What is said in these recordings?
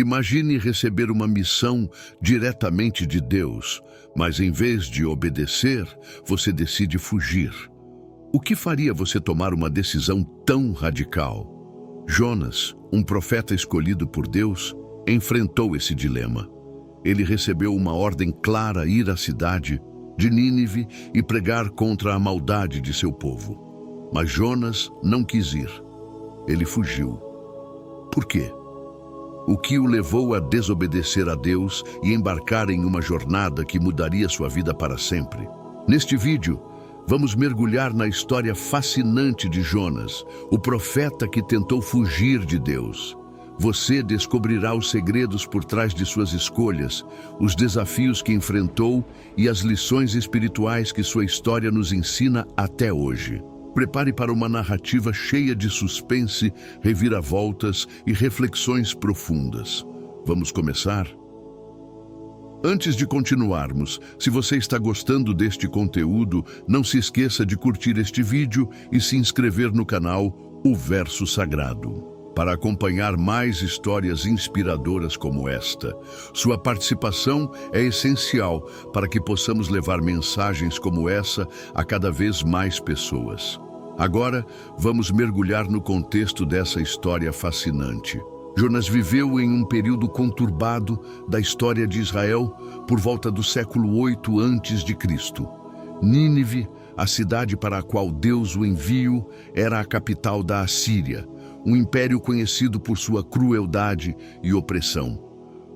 Imagine receber uma missão diretamente de Deus, mas em vez de obedecer, você decide fugir. O que faria você tomar uma decisão tão radical? Jonas, um profeta escolhido por Deus, enfrentou esse dilema. Ele recebeu uma ordem clara: ir à cidade de Nínive e pregar contra a maldade de seu povo. Mas Jonas não quis ir. Ele fugiu. Por quê? O que o levou a desobedecer a Deus e embarcar em uma jornada que mudaria sua vida para sempre? Neste vídeo, vamos mergulhar na história fascinante de Jonas, o profeta que tentou fugir de Deus. Você descobrirá os segredos por trás de suas escolhas, os desafios que enfrentou e as lições espirituais que sua história nos ensina até hoje. Prepare para uma narrativa cheia de suspense, reviravoltas e reflexões profundas. Vamos começar? Antes de continuarmos, se você está gostando deste conteúdo, não se esqueça de curtir este vídeo e se inscrever no canal O Verso Sagrado, para acompanhar mais histórias inspiradoras como esta. Sua participação é essencial para que possamos levar mensagens como essa a cada vez mais pessoas. Agora, vamos mergulhar no contexto dessa história fascinante. Jonas viveu em um período conturbado da história de Israel por volta do século 8 a.C. Nínive, a cidade para a qual Deus o enviou, era a capital da Assíria, um império conhecido por sua crueldade e opressão.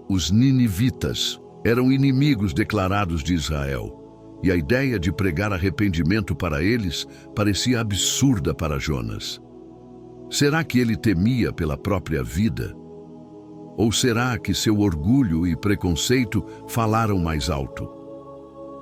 Os ninivitas eram inimigos declarados de Israel, e a ideia de pregar arrependimento para eles parecia absurda para Jonas. Será que ele temia pela própria vida? Ou será que seu orgulho e preconceito falaram mais alto?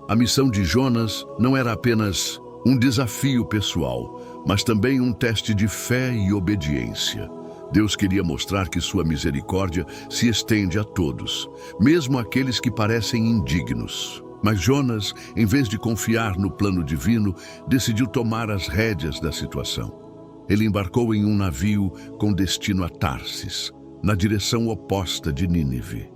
A missão de Jonas não era apenas um desafio pessoal, mas também um teste de fé e obediência. Deus queria mostrar que sua misericórdia se estende a todos, mesmo aqueles que parecem indignos. Mas Jonas, em vez de confiar no plano divino, decidiu tomar as rédeas da situação. Ele embarcou em um navio com destino a Tarsis, na direção oposta de Nínive.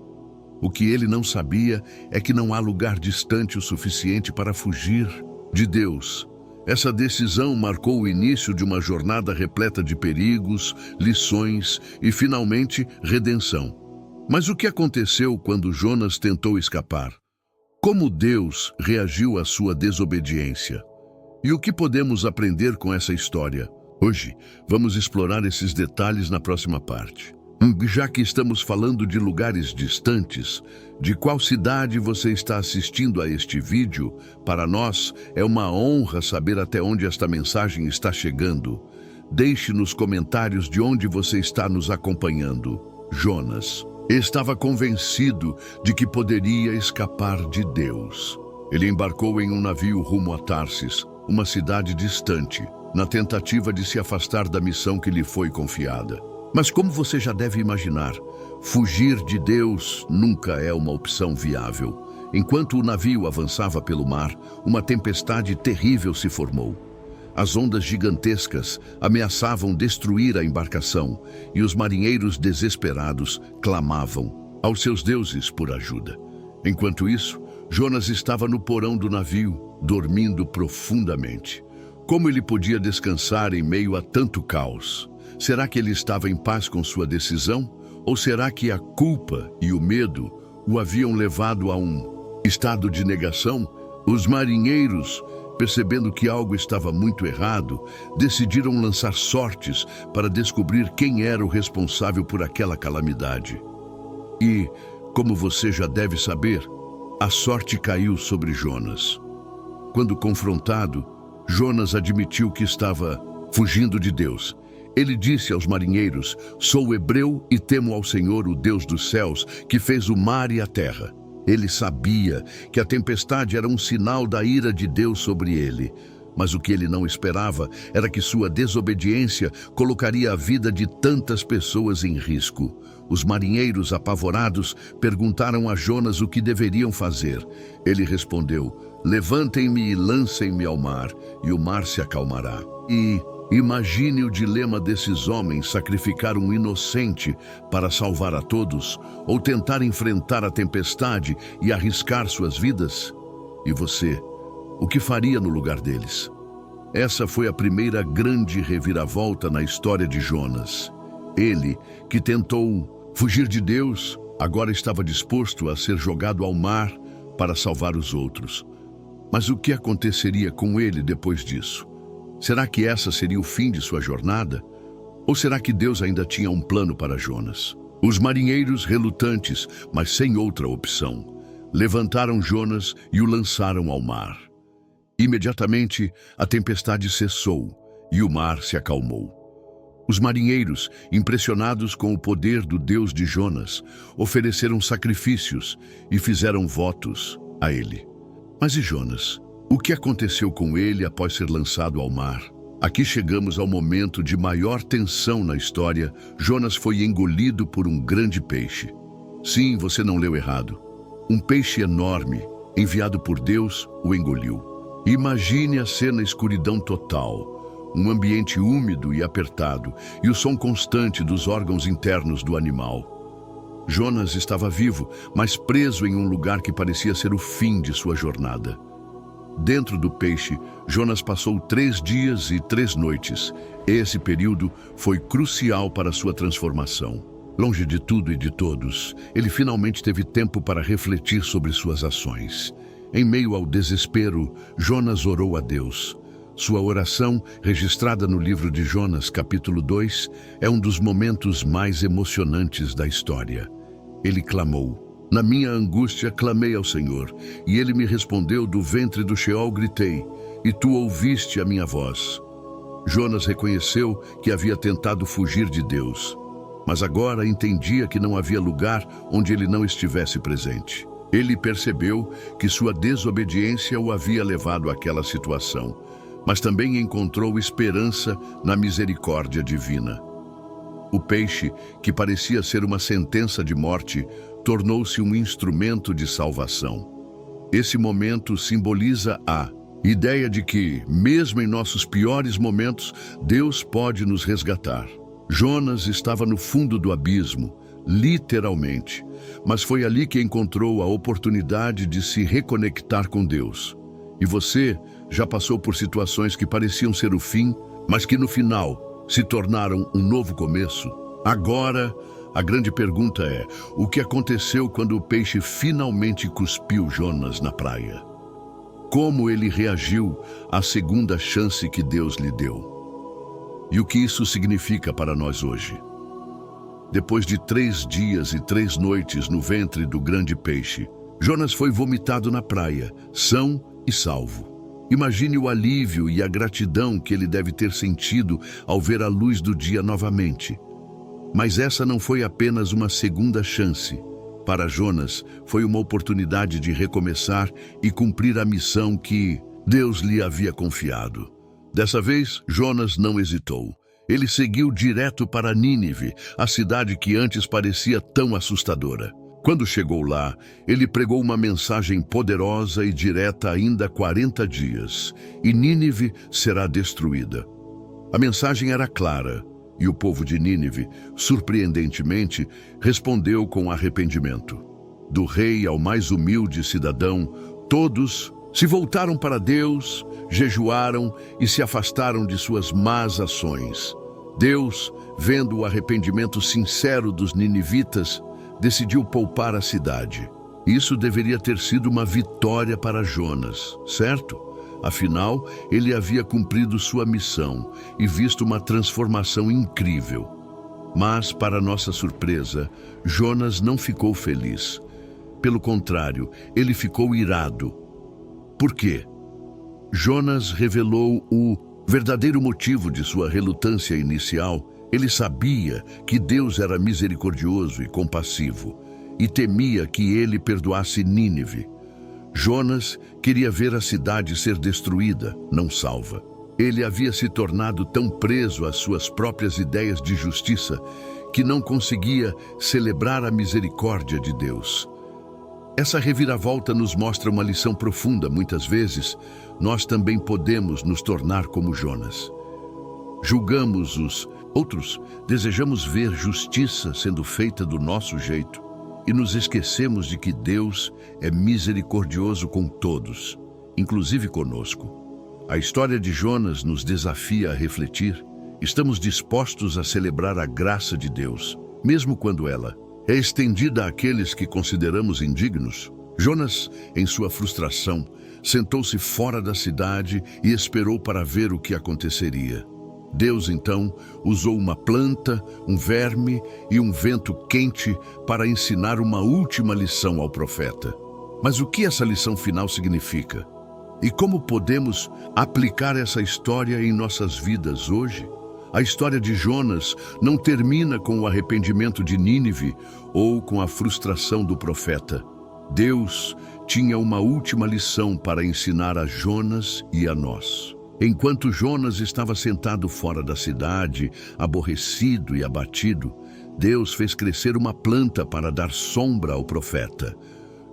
O que ele não sabia é que não há lugar distante o suficiente para fugir de Deus. Essa decisão marcou o início de uma jornada repleta de perigos, lições e, finalmente, redenção. Mas o que aconteceu quando Jonas tentou escapar? Como Deus reagiu à sua desobediência? E o que podemos aprender com essa história? Hoje, vamos explorar esses detalhes na próxima parte. Já que estamos falando de lugares distantes, de qual cidade você está assistindo a este vídeo? Para nós, é uma honra saber até onde esta mensagem está chegando. Deixe nos comentários de onde você está nos acompanhando. Jonas estava convencido de que poderia escapar de Deus. Ele embarcou em um navio rumo a Tarsis, uma cidade distante, na tentativa de se afastar da missão que lhe foi confiada. Mas como você já deve imaginar, fugir de Deus nunca é uma opção viável. Enquanto o navio avançava pelo mar, uma tempestade terrível se formou. As ondas gigantescas ameaçavam destruir a embarcação e os marinheiros desesperados clamavam aos seus deuses por ajuda. Enquanto isso, Jonas estava no porão do navio, dormindo profundamente. Como ele podia descansar em meio a tanto caos? Será que ele estava em paz com sua decisão? Ou será que a culpa e o medo o haviam levado a um estado de negação? Os marinheiros, percebendo que algo estava muito errado, decidiram lançar sortes para descobrir quem era o responsável por aquela calamidade. E, como você já deve saber, a sorte caiu sobre Jonas. Quando confrontado, Jonas admitiu que estava fugindo de Deus. Ele disse aos marinheiros: "Sou hebreu e temo ao Senhor, o Deus dos céus, que fez o mar e a terra." Ele sabia que a tempestade era um sinal da ira de Deus sobre ele. Mas o que ele não esperava era que sua desobediência colocaria a vida de tantas pessoas em risco. Os marinheiros, apavorados, perguntaram a Jonas o que deveriam fazer. Ele respondeu: "Levantem-me e lancem-me ao mar, e o mar se acalmará." E, Imagine o dilema desses homens: sacrificar um inocente para salvar a todos, ou tentar enfrentar a tempestade e arriscar suas vidas? E você, o que faria no lugar deles? Essa foi a primeira grande reviravolta na história de Jonas. Ele, que tentou fugir de Deus, agora estava disposto a ser jogado ao mar para salvar os outros. Mas o que aconteceria com ele depois disso? Será que essa seria o fim de sua jornada? Ou será que Deus ainda tinha um plano para Jonas? Os marinheiros, relutantes, mas sem outra opção, levantaram Jonas e o lançaram ao mar. Imediatamente, a tempestade cessou e o mar se acalmou. Os marinheiros, impressionados com o poder do Deus de Jonas, ofereceram sacrifícios e fizeram votos a ele. Mas e Jonas? O que aconteceu com ele após ser lançado ao mar? Aqui chegamos ao momento de maior tensão na história. Jonas foi engolido por um grande peixe. Sim, você não leu errado. Um peixe enorme, enviado por Deus, o engoliu. Imagine a cena: escuridão total, um ambiente úmido e apertado, e o som constante dos órgãos internos do animal. Jonas estava vivo, mas preso em um lugar que parecia ser o fim de sua jornada. Dentro do peixe, Jonas passou 3 dias e 3 noites. Esse período foi crucial para sua transformação. Longe de tudo e de todos, ele finalmente teve tempo para refletir sobre suas ações. Em meio ao desespero, Jonas orou a Deus. Sua oração, registrada no livro de Jonas, capítulo 2, é um dos momentos mais emocionantes da história. Ele clamou: "Na minha angústia clamei ao Senhor, e Ele me respondeu. Do ventre do Sheol gritei, e tu ouviste a minha voz." Jonas reconheceu que havia tentado fugir de Deus, mas agora entendia que não havia lugar onde Ele não estivesse presente. Ele percebeu que sua desobediência o havia levado àquela situação, mas também encontrou esperança na misericórdia divina. O peixe, que parecia ser uma sentença de morte, tornou-se um instrumento de salvação. Esse momento simboliza a ideia de que, mesmo em nossos piores momentos, Deus pode nos resgatar. Jonas estava no fundo do abismo, literalmente, mas foi ali que encontrou a oportunidade de se reconectar com Deus. E você já passou por situações que pareciam ser o fim, mas que no final se tornaram um novo começo? Agora, a grande pergunta é: o que aconteceu quando o peixe finalmente cuspiu Jonas na praia? Como ele reagiu à segunda chance que Deus lhe deu? E o que isso significa para nós hoje? Depois de 3 dias e 3 noites no ventre do grande peixe, Jonas foi vomitado na praia, são e salvo. Imagine o alívio e a gratidão que ele deve ter sentido ao ver a luz do dia novamente. Mas essa não foi apenas uma segunda chance. Para Jonas, foi uma oportunidade de recomeçar e cumprir a missão que Deus lhe havia confiado. Dessa vez, Jonas não hesitou. Ele seguiu direto para Nínive, a cidade que antes parecia tão assustadora. Quando chegou lá, ele pregou uma mensagem poderosa e direta: ainda 40 dias, e Nínive será destruída. A mensagem era clara, e o povo de Nínive, surpreendentemente, respondeu com arrependimento. Do rei ao mais humilde cidadão, todos se voltaram para Deus, jejuaram e se afastaram de suas más ações. Deus, vendo o arrependimento sincero dos ninivitas, decidiu poupar a cidade. Isso deveria ter sido uma vitória para Jonas, certo? Afinal, ele havia cumprido sua missão e visto uma transformação incrível. Mas, para nossa surpresa, Jonas não ficou feliz. Pelo contrário, ele ficou irado. Por quê? Jonas revelou o verdadeiro motivo de sua relutância inicial. Ele sabia que Deus era misericordioso e compassivo e temia que ele perdoasse Nínive. Jonas queria ver a cidade ser destruída, não salva. Ele havia se tornado tão preso às suas próprias ideias de justiça que não conseguia celebrar a misericórdia de Deus. Essa reviravolta nos mostra uma lição profunda. Muitas vezes, nós também podemos nos tornar como Jonas. julgamos os outros, desejamos ver justiça sendo feita do nosso jeito e nos esquecemos de que Deus é misericordioso com todos, inclusive conosco. A história de Jonas nos desafia a refletir. Estamos dispostos a celebrar a graça de Deus, mesmo quando ela é estendida àqueles que consideramos indignos? Jonas, em sua frustração, sentou-se fora da cidade e esperou para ver o que aconteceria. Deus, então, usou uma planta, um verme e um vento quente para ensinar uma última lição ao profeta. Mas o que essa lição final significa? E como podemos aplicar essa história em nossas vidas hoje? A história de Jonas não termina com o arrependimento de Nínive ou com a frustração do profeta. Deus tinha uma última lição para ensinar a Jonas e a nós. Enquanto Jonas estava sentado fora da cidade, aborrecido e abatido, Deus fez crescer uma planta para dar sombra ao profeta.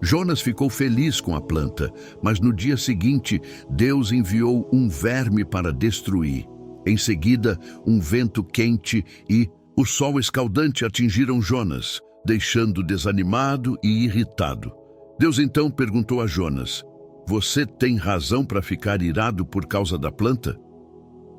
Jonas ficou feliz com a planta, mas no dia seguinte, Deus enviou um verme para destruir. Em seguida, um vento quente e o sol escaldante atingiram Jonas, deixando-o desanimado e irritado. Deus então perguntou a Jonas: "Você tem razão para ficar irado por causa da planta?"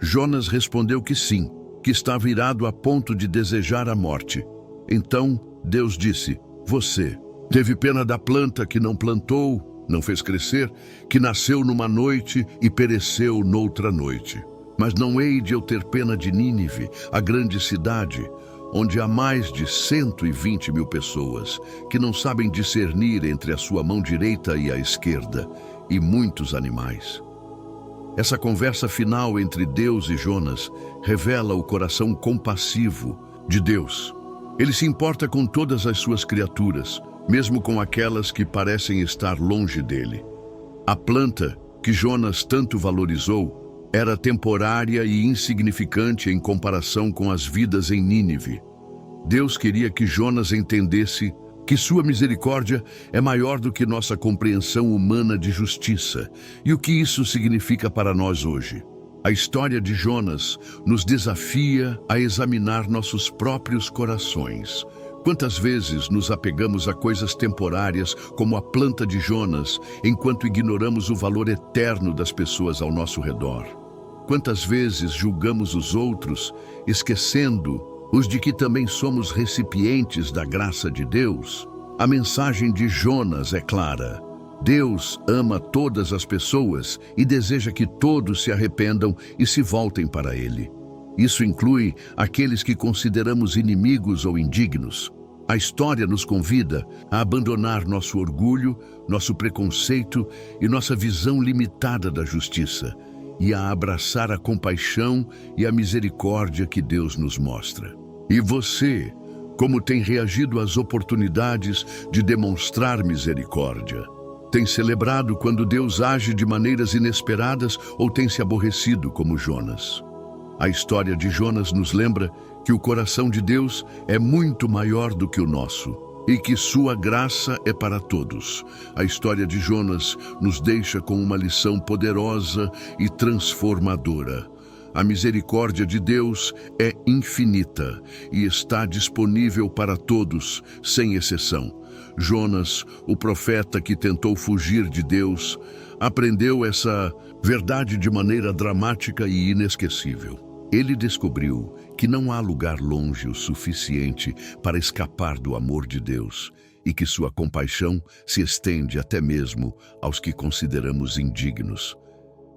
Jonas respondeu que sim, que estava irado a ponto de desejar a morte. Então Deus disse: "Você teve pena da planta que não plantou, não fez crescer, que nasceu numa noite e pereceu noutra noite. Mas não hei de eu ter pena de Nínive, a grande cidade, onde há mais de 120 mil pessoas, que não sabem discernir entre a sua mão direita e a esquerda, e muitos animais." Essa conversa final entre Deus e Jonas revela o coração compassivo de Deus. Ele se importa com todas as suas criaturas, mesmo com aquelas que parecem estar longe dele. A planta que Jonas tanto valorizou era temporária e insignificante em comparação com as vidas em Nínive. Deus queria que Jonas entendesse que sua misericórdia é maior do que nossa compreensão humana de justiça. E o que isso significa para nós hoje? A história de Jonas nos desafia a examinar nossos próprios corações. Quantas vezes nos apegamos a coisas temporárias, como a planta de Jonas, enquanto ignoramos o valor eterno das pessoas ao nosso redor? Quantas vezes julgamos os outros, esquecendo-os de que também somos recipientes da graça de Deus? A mensagem de Jonas é clara. Deus ama todas as pessoas e deseja que todos se arrependam e se voltem para Ele. Isso inclui aqueles que consideramos inimigos ou indignos. A história nos convida a abandonar nosso orgulho, nosso preconceito e nossa visão limitada da justiça, e a abraçar a compaixão e a misericórdia que Deus nos mostra. E você, como tem reagido às oportunidades de demonstrar misericórdia? Tem celebrado quando Deus age de maneiras inesperadas ou tem se aborrecido como Jonas? A história de Jonas nos lembra que o coração de Deus é muito maior do que o nosso e que sua graça é para todos. A história de Jonas nos deixa com uma lição poderosa e transformadora. A misericórdia de Deus é infinita e está disponível para todos, sem exceção. Jonas, o profeta que tentou fugir de Deus, aprendeu essa verdade de maneira dramática e inesquecível. Ele descobriu que não há lugar longe o suficiente para escapar do amor de Deus e que sua compaixão se estende até mesmo aos que consideramos indignos.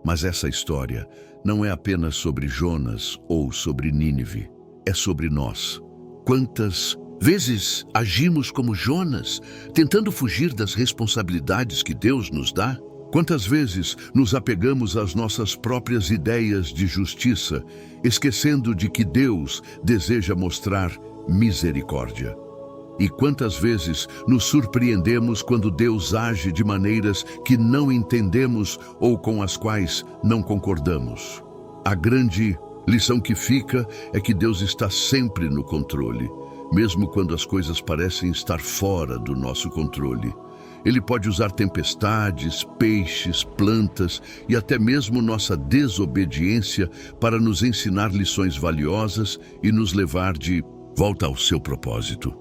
Mas essa história não é apenas sobre Jonas ou sobre Nínive, é sobre nós. Quantas vezes agimos como Jonas, tentando fugir das responsabilidades que Deus nos dá? Quantas vezes nos apegamos às nossas próprias ideias de justiça, esquecendo de que Deus deseja mostrar misericórdia? E quantas vezes nos surpreendemos quando Deus age de maneiras que não entendemos ou com as quais não concordamos? A grande lição que fica é que Deus está sempre no controle, mesmo quando as coisas parecem estar fora do nosso controle. Ele pode usar tempestades, peixes, plantas e até mesmo nossa desobediência para nos ensinar lições valiosas e nos levar de volta ao seu propósito.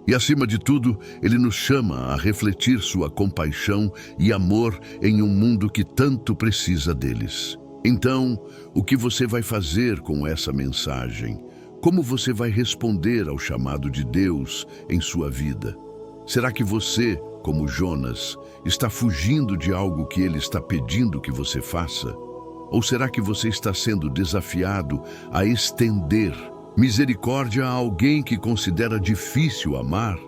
E acima de tudo, ele nos chama a refletir sua compaixão e amor em um mundo que tanto precisa deles. Então, o que você vai fazer com essa mensagem? Como você vai responder ao chamado de Deus em sua vida? Será que você, como Jonas, está fugindo de algo que ele está pedindo que você faça? Ou será que você está sendo desafiado a estender misericórdia a alguém que considera difícil amar?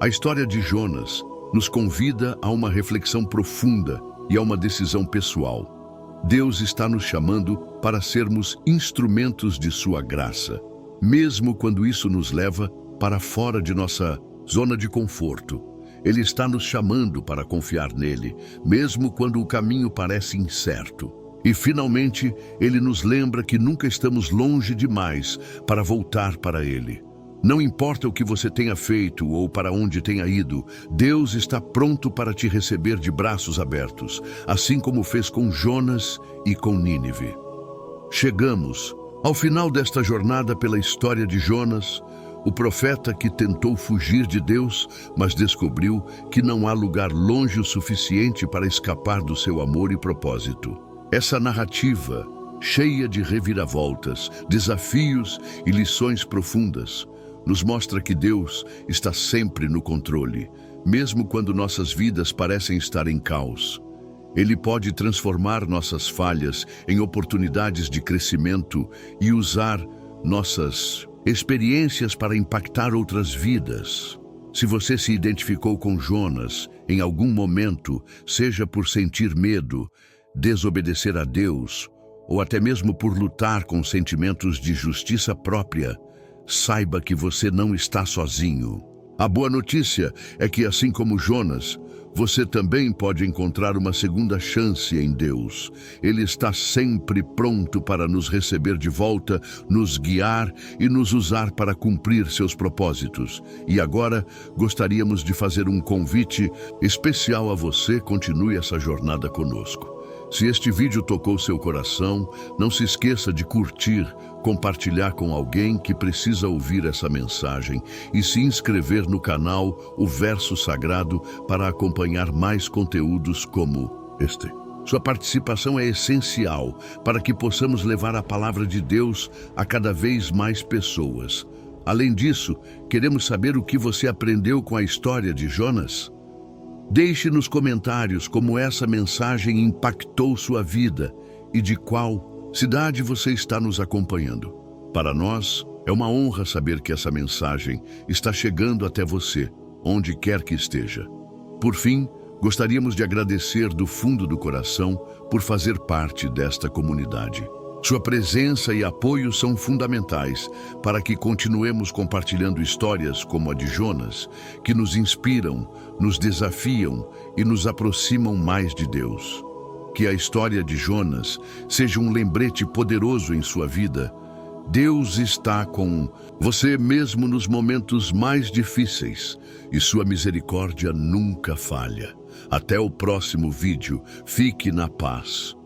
A história de Jonas nos convida a uma reflexão profunda e a uma decisão pessoal. Deus está nos chamando para sermos instrumentos de sua graça, mesmo quando isso nos leva para fora de nossa zona de conforto. Ele está nos chamando para confiar nele, mesmo quando o caminho parece incerto. E, finalmente, ele nos lembra que nunca estamos longe demais para voltar para ele. Não importa o que você tenha feito ou para onde tenha ido, Deus está pronto para te receber de braços abertos, assim como fez com Jonas e com Nínive. Chegamos ao final desta jornada pela história de Jonas, o profeta que tentou fugir de Deus, mas descobriu que não há lugar longe o suficiente para escapar do seu amor e propósito. Essa narrativa, cheia de reviravoltas, desafios e lições profundas, nos mostra que Deus está sempre no controle, mesmo quando nossas vidas parecem estar em caos. Ele pode transformar nossas falhas em oportunidades de crescimento e usar nossas experiências para impactar outras vidas. Se você se identificou com Jonas em algum momento, seja por sentir medo, desobedecer a Deus, ou até mesmo por lutar com sentimentos de justiça própria, saiba que você não está sozinho. A boa notícia é que, assim como Jonas, você também pode encontrar uma segunda chance em Deus. Ele está sempre pronto para nos receber de volta, nos guiar e nos usar para cumprir seus propósitos. E agora, gostaríamos de fazer um convite especial a você. Continue essa jornada conosco. Se este vídeo tocou seu coração, não se esqueça de curtir, compartilhar com alguém que precisa ouvir essa mensagem e se inscrever no canal O Verso Sagrado para acompanhar mais conteúdos como este. Sua participação é essencial para que possamos levar a palavra de Deus a cada vez mais pessoas. Além disso, queremos saber o que você aprendeu com a história de Jonas. Deixe nos comentários como essa mensagem impactou sua vida e de qual cidade você está nos acompanhando. Para nós, é uma honra saber que essa mensagem está chegando até você, onde quer que esteja. Por fim, gostaríamos de agradecer do fundo do coração por fazer parte desta comunidade. Sua presença e apoio são fundamentais para que continuemos compartilhando histórias como a de Jonas, que nos inspiram, nos desafiam e nos aproximam mais de Deus. Que a história de Jonas seja um lembrete poderoso em sua vida. Deus está com você mesmo nos momentos mais difíceis e sua misericórdia nunca falha. Até o próximo vídeo. Fique na paz.